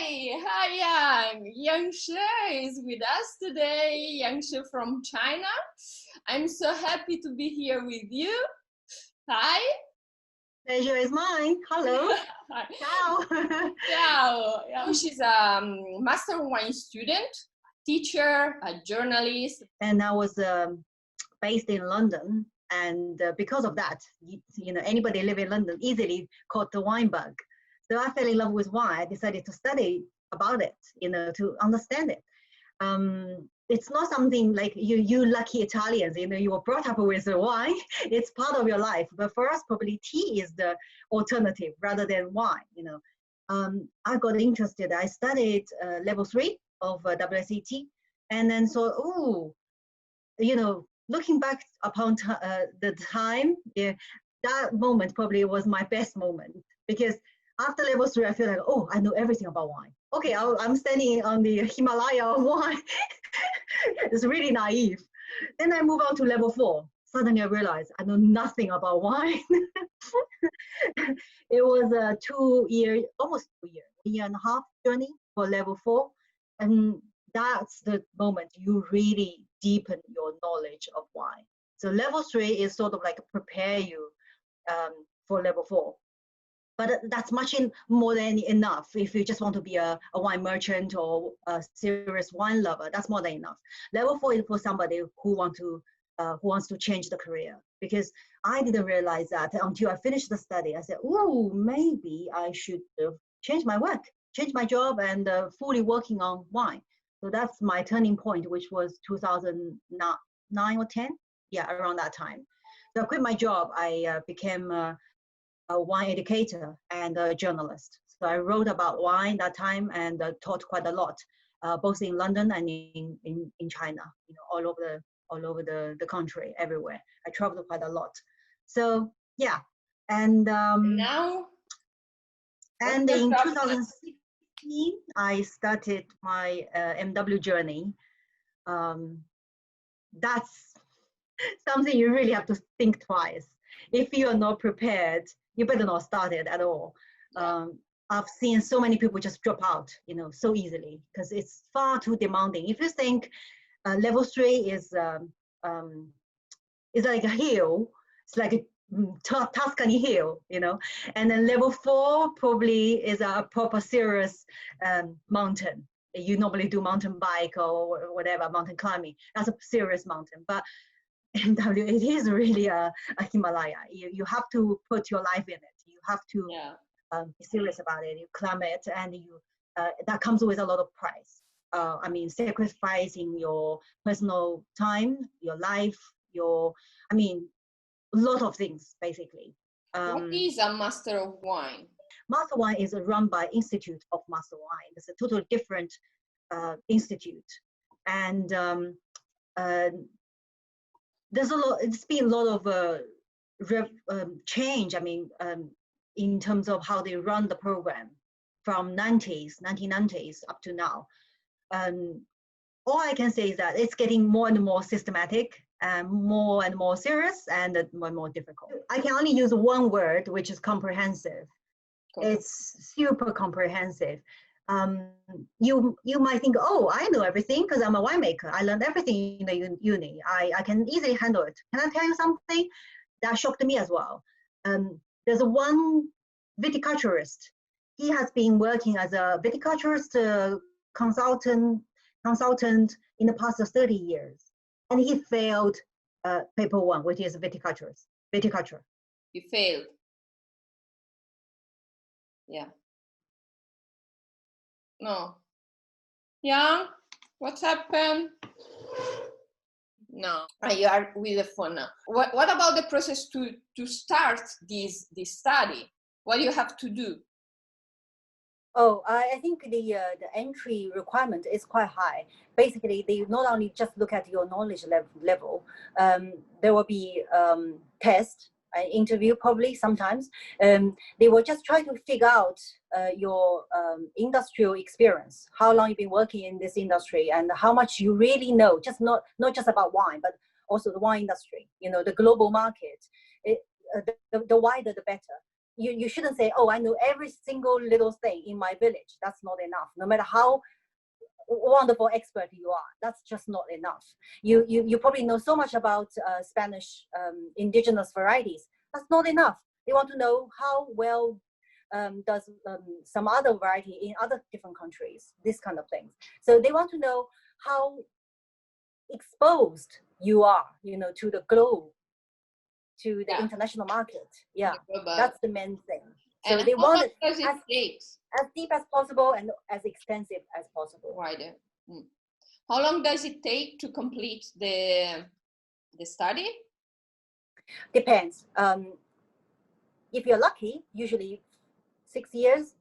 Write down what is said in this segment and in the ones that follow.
Hi, Yang. Young Shi is with us today. Young Shi from China. I'm so happy to be here with you. Hi. Pleasure is mine. Hello. Ciao. Ciao. Yeah, she's a Master 1 student, teacher, a journalist. And I was based in London. And because of that, you know, anybody living in London easily caught the wine bug. So I fell in love with wine. I decided to study about it, you know, to understand it. It's not something like you lucky Italians, you know, you were brought up with wine. It's part of your life. But for us, probably tea is the alternative rather than wine, you know. I got interested. I studied level 3 of WSET, and then so, oh, you know, looking back upon the time, yeah, that moment probably was my best moment, because after level 3, I feel like, oh, I know everything about wine. Okay, I'm standing on the Himalaya of wine. It's really naive. Then I move on to level 4. Suddenly I realized I know nothing about wine. It was a 2-year, almost 2 years, a year and a half journey for level 4. And that's the moment you really deepen your knowledge of wine. So level 3 is sort of like prepare you for level 4. But that's much more than enough. If you just want to be a wine merchant or a serious wine lover, that's more than enough. Level 4 is for somebody who wants to change the career. Because I didn't realize that until I finished the study. I said, oh, maybe I should change my work, change my job, and fully working on wine. So that's my turning point, which was 2009 or 10, yeah, around that time. So I quit my job. I became a wine educator and a journalist. So I wrote about wine that time and taught quite a lot, both in London and in China, you know, all over the country, everywhere. I traveled quite a lot. So yeah, and Now, and in 2016, I started my MW journey. That's something you really have to think twice. If you are not prepared, you better not start it at all. I've seen so many people just drop out, you know, so easily because it's far too demanding. If you think level 3 is like a hill, it's like a Tuscany hill, you know, and then level 4 probably is a proper serious mountain. You normally do mountain bike or whatever, mountain climbing. That's a serious mountain, but MW, it is really a Himalaya. You have to put your life in it. You have to be serious about it. You climb it, and that comes with a lot of price. I mean, sacrificing your personal time, your life, a lot of things, basically. What is a Master of Wine? Master Wine is run by Institute of Master Wine. It's a totally different institute. And there's it's been a lot of change, I mean, in terms of how they run the program from 1990s up to now. All I can say is that it's getting more and more systematic and more serious and more and more difficult. I can only use one word, which is comprehensive. It's super comprehensive. You might think, oh, I know everything because I'm a winemaker. I learned everything in the uni. I can easily handle it. Can I tell you something that shocked me as well? There's one viticulturist. He has been working as a viticulturist consultant in the past 30 years. And he failed paper 1, which is viticulture. You failed. Yeah. No. Young, what's happened? No, you are with the phone now. What about the process to start this study? What do you have to do? Oh, I think the entry requirement is quite high. Basically, they not only just look at your knowledge level, there will be tests, interview probably sometimes. They will just try to figure out your industrial experience, how long you've been working in this industry and how much you really know, just not just about wine, but also the wine industry, you know, the global market. The wider the better. you shouldn't say, oh, I know every single little thing in my village. That's not enough. No matter how wonderful expert you are, that's just not enough. You probably know so much about Spanish indigenous varieties. That's not enough. They want to know how well does some other variety in other different countries, this kind of things. So they want to know how exposed you are, to the globe, to the international market. Yeah, that's the main thing. So and they want it does it take? As deep as possible and as extensive as possible. Right. How long does it take to complete the study? Depends. If you're lucky, usually 6 years.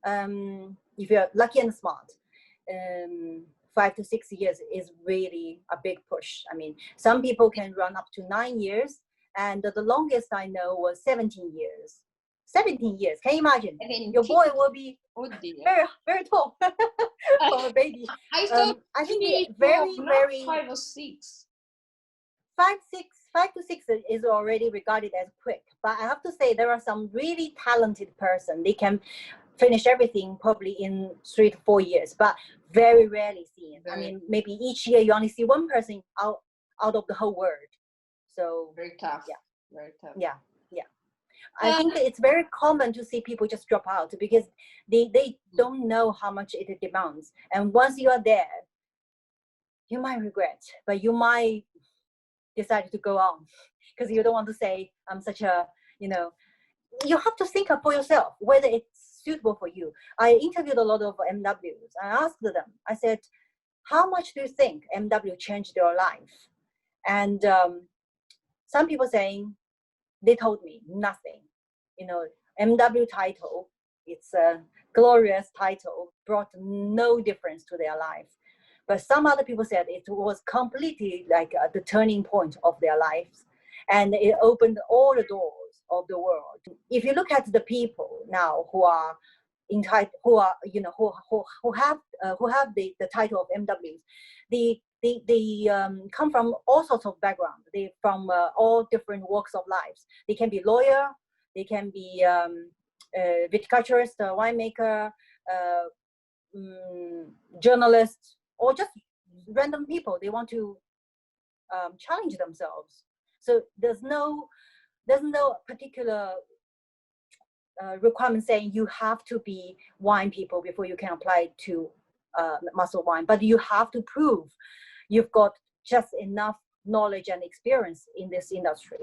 If you're lucky and smart, 5 to 6 years is really a big push. I mean, some people can run up to 9 years, and the longest I know was 17 years. 17 years. Can you imagine? Your boy will be very, very tall for a baby. I think very 5 or 6. 5 to 6 is already regarded as quick, but I have to say there are some really talented person. They can finish everything probably in 3 to 4 years, but very rarely seen. I mean, maybe each year you only see one person out of the whole world. So very tough. Yeah, very tough. Yeah. I think it's very common to see people just drop out because they don't know how much it demands. And once you are there, you might regret, but you might decide to go on because you don't want to say, I'm such a, you have to think up for yourself whether it's suitable for you. I interviewed a lot of MWs. I asked them, I said, how much do you think MW changed your life? And some people saying, they told me nothing. MW title, it's a glorious title, brought no difference to their life. But some other people said it was completely like the turning point of their lives, and it opened all the doors of the world. If you look at the people now who are who have the title of MWs, they come from all sorts of backgrounds. They from all different walks of lives. They can be lawyer, they can be viticulturist, winemaker, journalist, or just random people. They want to challenge themselves. So there's no particular requirement saying you have to be wine people before you can apply to muscle wine, but you have to prove you've got just enough knowledge and experience in this industry.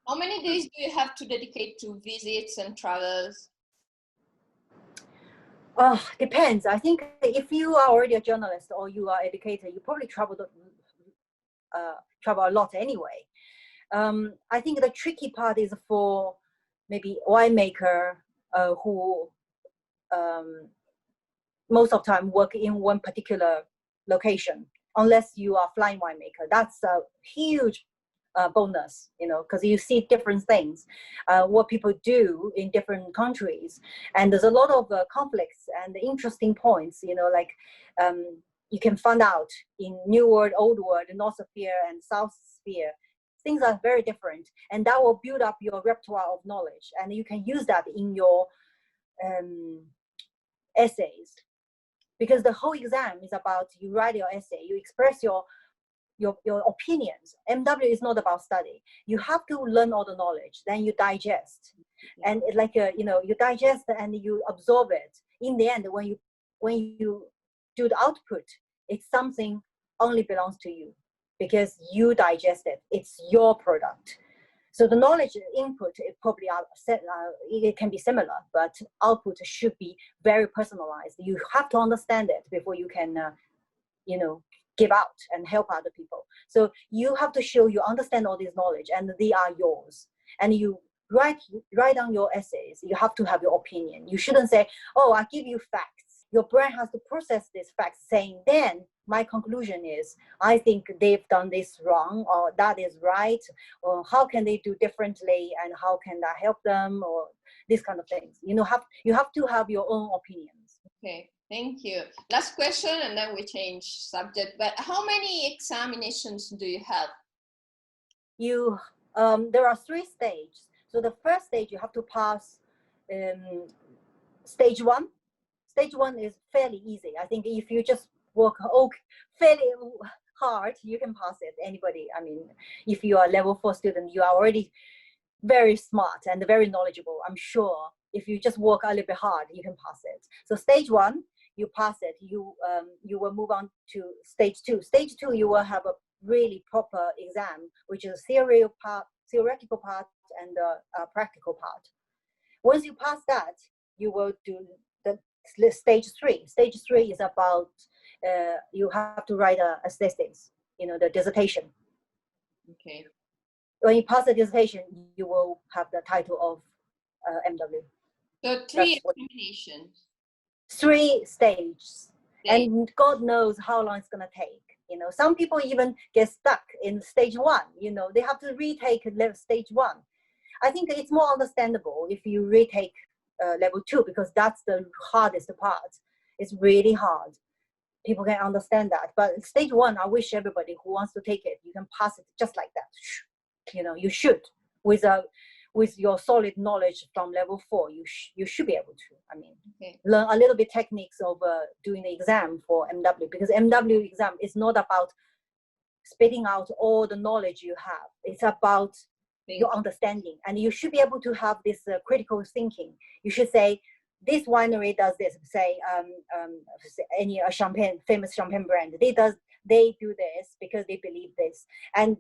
How many days do you have to dedicate to visits and travels? Depends. I think if you are already a journalist or you are educator, you probably travel a lot anyway. I think the tricky part is for maybe winemaker who most of the time work in one particular location, unless you are flying winemaker. That's a huge bonus, because you see different things, what people do in different countries. And there's a lot of conflicts and interesting points, like you can find out in New World, Old World, North Sphere and South Sphere. Things are very different, and that will build up your repertoire of knowledge, and you can use that in your essays, because the whole exam is about you write your essay, you express your opinions. MW is not about study. You have to learn all the knowledge, then you digest, and it's like you digest and you absorb it. In the end, when you do the output, it's something only belongs to you because you digest it. It's your product. So the knowledge input, it probably it can be similar, but output should be very personalized. You have to understand it before you can, give out and help other people. So you have to show you understand all this knowledge and they are yours. And you write down your essays. You have to have your opinion. You shouldn't say, oh, I give you facts. Your brain has to process these facts, saying, then my conclusion is, I think they've done this wrong, or that is right, or how can they do differently, and how can that help them, or this kind of things. You have to have your own opinions. Okay, thank you. Last question, and then we change subject. But how many examinations do you have? There are 3 stages. So the first stage, you have to pass stage 1. Stage 1 is fairly easy. I think if you just work fairly hard, you can pass it. Anybody, I mean, if you are level 4 student, you are already very smart and very knowledgeable. I'm sure if you just work a little bit hard, you can pass it. So stage 1, you pass it, you will move on to stage 2. Stage 2, you will have a really proper exam, which is theoretical part and practical part. Once you pass that, you will do the stage 3. Stage 3 is about you have to write a thesis, the dissertation. Okay. When you pass the dissertation, you will have the title of MW. So 3 examinations. 3 stages. And God knows how long it's going to take. Some people even get stuck in stage 1. They have to retake stage 1. I think it's more understandable if you retake level 2, because that's the hardest part. It's really hard. People can understand that. But stage 1, I wish everybody who wants to take it, you can pass it just like that. You should. With your solid knowledge from level 4, you should be able to. I mean, learn a little bit techniques of doing the exam for MW, because MW exam is not about spitting out all the knowledge you have. It's about your understanding, and you should be able to have this critical thinking. You should say, this winery does this. Say any famous champagne brand, they do this because they believe this. And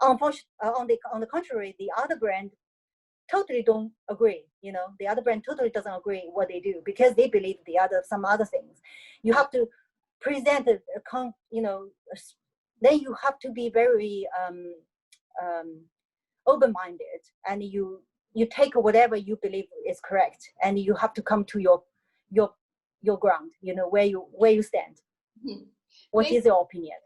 unfortunately, on the contrary, the other brand totally don't agree. The other brand totally doesn't agree what they do because they believe some other things. You have to present then you have to be very open-minded, and you take whatever you believe is correct, and you have to come to your ground, where you stand. What is your opinion?